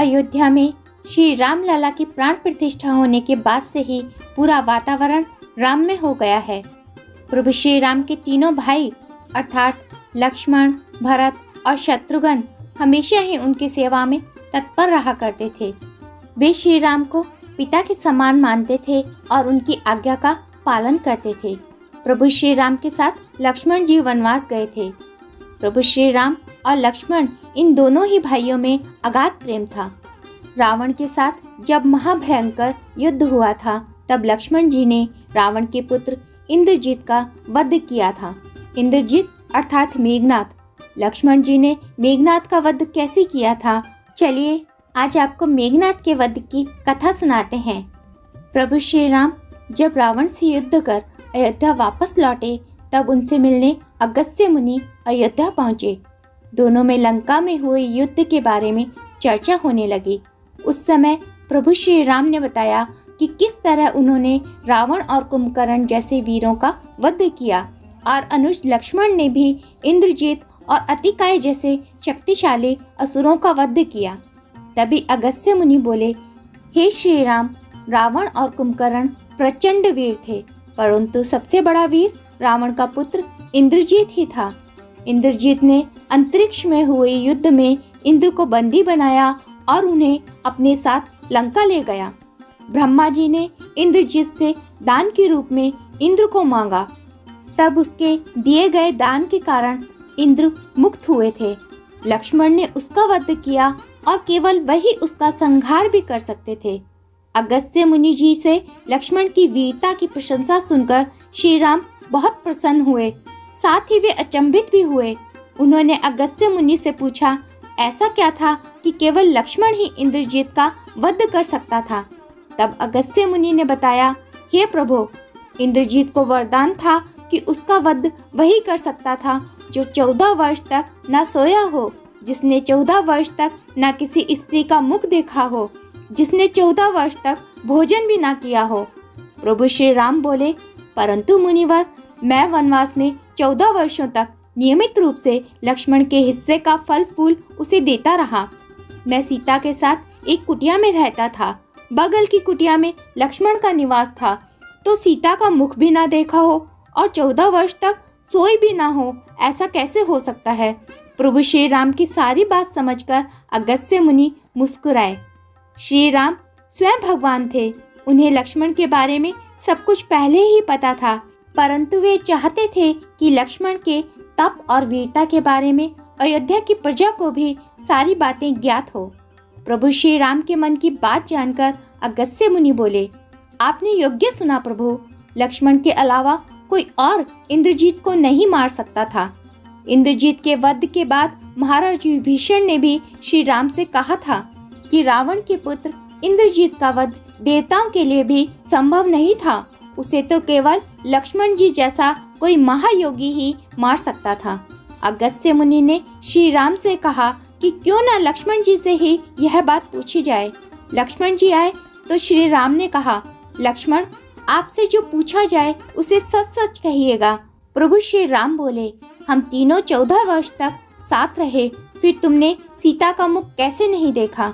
अयोध्या में श्री राम लला की प्राण प्रतिष्ठा होने के बाद से ही पूरा वातावरण राममय हो गया है। प्रभु श्री राम के तीनों भाई अर्थात लक्ष्मण, भरत और शत्रुघ्न हमेशा ही उनकी सेवा में तत्पर रहा करते थे। वे श्री राम को पिता के समान मानते थे और उनकी आज्ञा का पालन करते थे। प्रभु श्री राम के साथ लक्ष्मण जी वनवास गए थे। प्रभु श्री राम और लक्ष्मण इन दोनों ही भाइयों में अगाध प्रेम था। रावण के साथ जब महाभयंकर युद्ध हुआ था तब लक्ष्मण जी ने रावण के पुत्र इंद्रजीत का वध किया था। इंद्रजीत अर्थात मेघनाथ। लक्ष्मण जी ने मेघनाथ का वध कैसे किया था, चलिए आज आपको मेघनाथ के वध की कथा सुनाते हैं। प्रभु श्री राम जब रावण से युद्ध कर अयोध्या वापस लौटे तब उनसे मिलने अगस्त्य मुनि अयोध्या पहुँचे। दोनों में लंका में हुए युद्ध के बारे में चर्चा होने लगी। उस समय प्रभु श्री राम ने बताया कि किस तरह उन्होंने रावण और कुंभकर्ण जैसे वीरों का वध किया और अनुज लक्ष्मण ने भी इंद्रजीत और अतिकाय जैसे शक्तिशाली असुरों का वध किया। तभी अगस्त्य मुनि बोले, हे श्री राम, रावण और कुंभकर्ण प्रचंड वीर थे, परंतु सबसे बड़ा वीर रावण का पुत्र इंद्रजीत ही था। इंद्रजीत ने अंतरिक्ष में हुए युद्ध में इंद्र को बंदी बनाया और उन्हें अपने साथ लंका ले गया। ब्रह्मा जी ने इंद्रजीत से दान के रूप में इंद्र को मांगा, तब उसके दिए गए दान के कारण इंद्र मुक्त हुए थे। लक्ष्मण ने उसका वध किया और केवल वही उसका संहार भी कर सकते थे। अगस्त्य मुनि जी से लक्ष्मण की वीरता की प्रशंसा सुनकर श्री राम बहुत प्रसन्न हुए, साथ ही वे अचंभित भी हुए। उन्होंने अगस्त्य मुनि से पूछा, ऐसा क्या था कि केवल लक्ष्मण ही इंद्रजीत का वध कर सकता था। तब अगस्त्य मुनि ने बताया, हे प्रभु, इंद्रजीत को वरदान था कि उसका वध वही कर सकता था जो 14 वर्ष तक न सोया हो, जिसने 14 वर्ष तक न किसी स्त्री का मुख देखा हो, जिसने 14 वर्ष तक भोजन भी न किया हो। प्रभु श्री राम बोले, परंतु मुनिवर, मैं वनवास में 14 वर्षों तक नियमित रूप से लक्ष्मण के हिस्से का फल फूल उसे देता रहा। मैं सीता के साथ एक कुटिया में रहता था। बगल की कुटिया में लक्ष्मण का निवास था, तो सीता का मुख भी ना देखा हो और 14 वर्ष तक सोई भी ना हो, ऐसा कैसे हो सकता है। प्रभु श्री राम की सारी बात समझकर अगस्त्य मुनि मुस्कुराए। श्री राम स्वयं भगवान थे, उन्हें लक्ष्मण के बारे में सब कुछ पहले ही पता था, परंतु वे चाहते थे कि लक्ष्मण के तप और वीरता के बारे में अयोध्या की प्रजा को भी सारी बातें ज्ञात हो। प्रभु श्री राम के मन की बात जानकर अगस्त्य मुनि बोले, आपने योग्य सुना प्रभु, लक्ष्मण के अलावा कोई और इंद्रजीत को नहीं मार सकता था। इंद्रजीत के वध के बाद महाराज विभीषण ने भी श्री राम से कहा था कि रावण के पुत्र इंद्रजीत का वध देवताओं के लिए भी संभव नहीं था, उसे तो केवल लक्ष्मण जी जैसा कोई महायोगी ही मार सकता था। अगस्त्य मुनि ने श्री राम से कहा कि क्यों न लक्ष्मण जी से ही यह बात पूछी जाए। लक्ष्मण जी आए तो श्री राम ने कहा, लक्ष्मण, आपसे जो पूछा जाए उसे सच सच कहिएगा। प्रभु श्री राम बोले, हम तीनों 14 वर्ष तक साथ रहे, फिर तुमने सीता का मुख कैसे नहीं देखा।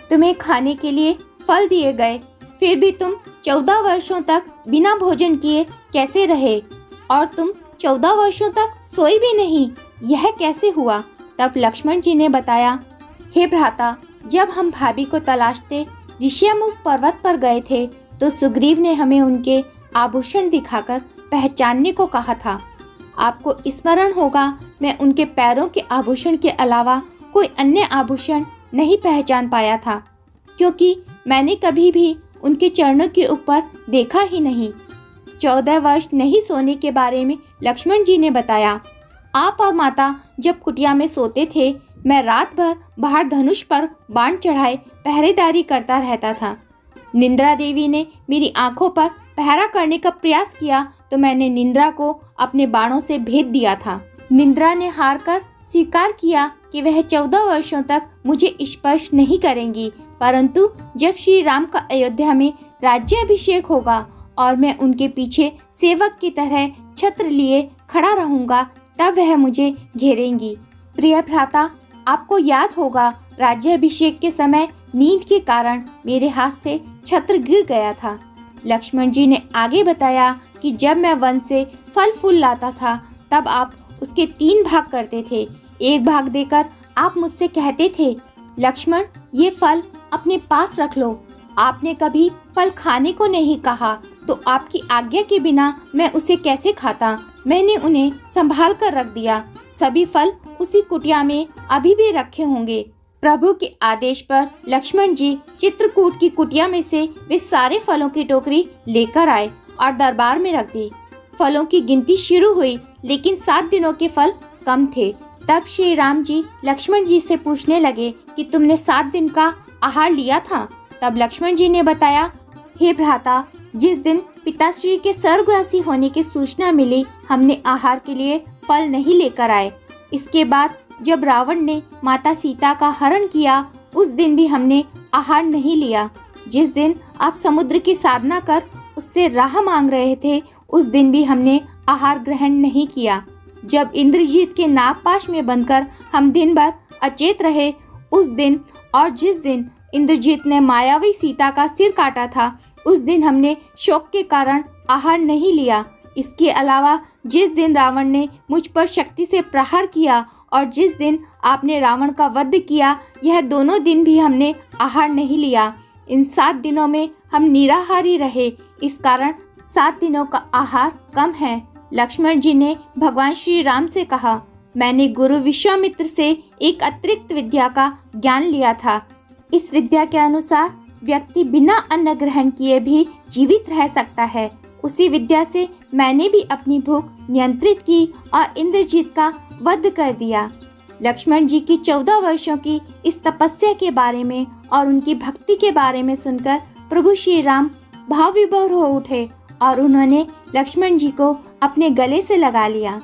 तुम्हें खाने के लिए फल दिए गए, फिर भी तुम 14 वर्षों तक बिना भोजन किए कैसे रहे, और तुम 14 वर्षों तक सोई भी नहीं, यह कैसे हुआ। तब लक्ष्मण जी ने बताया, हे भ्राता, जब हम भाभी को तलाशते ऋषिमुख पर्वत पर गए थे तो सुग्रीव ने हमें उनके आभूषण दिखाकर पहचानने को कहा था। आपको स्मरण होगा, मैं उनके पैरों के आभूषण के अलावा कोई अन्य आभूषण नहीं पहचान पाया था, क्योंकि मैंने कभी भी उनके चरणों के ऊपर देखा ही नहीं। 14 वर्ष नहीं सोने के बारे में लक्ष्मण जी ने बताया, आप और माता जब कुटिया में सोते थे, मैं रात भर बाहर धनुष पर बाण चढ़ाए पहरेदारी करता रहता था। निंद्रा देवी ने मेरी आंखों पर पहरा करने का प्रयास किया तो मैंने निंद्रा को अपने बाणों से भेद दिया था। निंद्रा ने हार कर स्वीकार किया कि वह 14 वर्षों तक मुझे स्पर्श नहीं करेंगी, परंतु जब श्री राम का अयोध्या में राज्याभिषेक होगा और मैं उनके पीछे सेवक की तरह छत्र लिए खड़ा रहूंगा, तब वह मुझे घेरेंगी। प्रिय भ्राता, आपको याद होगा राज्याभिषेक के समय नींद के कारण मेरे हाथ से छत्र गिर गया था। लक्ष्मण जी ने आगे बताया कि जब मैं वन से फल फूल लाता था तब आप उसके 3 भाग करते थे। एक भाग देकर आप मुझसे कहते थे, लक्ष्मण ये फल अपने पास रख लो। आपने कभी फल खाने को नहीं कहा तो आपकी आज्ञा के बिना मैं उसे कैसे खाता। मैंने उन्हें संभाल कर रख दिया। सभी फल उसी कुटिया में अभी भी रखे होंगे। प्रभु के आदेश पर लक्ष्मण जी चित्रकूट की कुटिया में से वे सारे फलों की टोकरी लेकर आए और दरबार में रख दी। फलों की गिनती शुरू हुई लेकिन 7 दिनों के फल कम थे। तब श्री राम जी लक्ष्मण जी से पूछने लगे कि तुमने 7 दिन का आहार लिया था। तब लक्ष्मण जी ने बताया, हे भ्राता, जिस दिन पिताश्री के स्वर्गवासी होने की सूचना मिली हमने आहार के लिए फल नहीं लेकर आए। इसके बाद जब रावण ने माता सीता का हरण किया उस दिन भी हमने आहार नहीं लिया। जिस दिन आप समुद्र की साधना कर उससे राह मांग रहे थे उस दिन भी हमने आहार ग्रहण नहीं किया। जब इंद्रजीत के नागपाश में बंधकर हम दिन भर अचेत रहे उस दिन और जिस दिन इंद्रजीत ने मायावी सीता का सिर काटा था उस दिन हमने शोक के कारण आहार नहीं लिया। इसके अलावा जिस दिन रावण ने मुझ पर शक्ति से प्रहार किया और जिस दिन आपने रावण का वध किया यह दोनों दिन भी हमने आहार नहीं लिया। इन 7 दिनों में हम निराहारी रहे, इस कारण 7 दिनों का आहार कम है। लक्ष्मण जी ने भगवान श्री राम से कहा, मैंने गुरु विश्वामित्र से एक अतिरिक्त विद्या का ज्ञान लिया था। इस विद्या के अनुसार व्यक्ति बिना अन्न ग्रहण किए भी जीवित रह सकता है। उसी विद्या से मैंने भी अपनी भूख नियंत्रित की और इंद्रजीत का वध कर दिया। लक्ष्मण जी की 14 वर्षों की इस तपस्या के बारे में और उनकी भक्ति के बारे में सुनकर प्रभु श्री राम भाव विभोर हो उठे और उन्होंने लक्ष्मण जी को अपने गले से लगा लिया।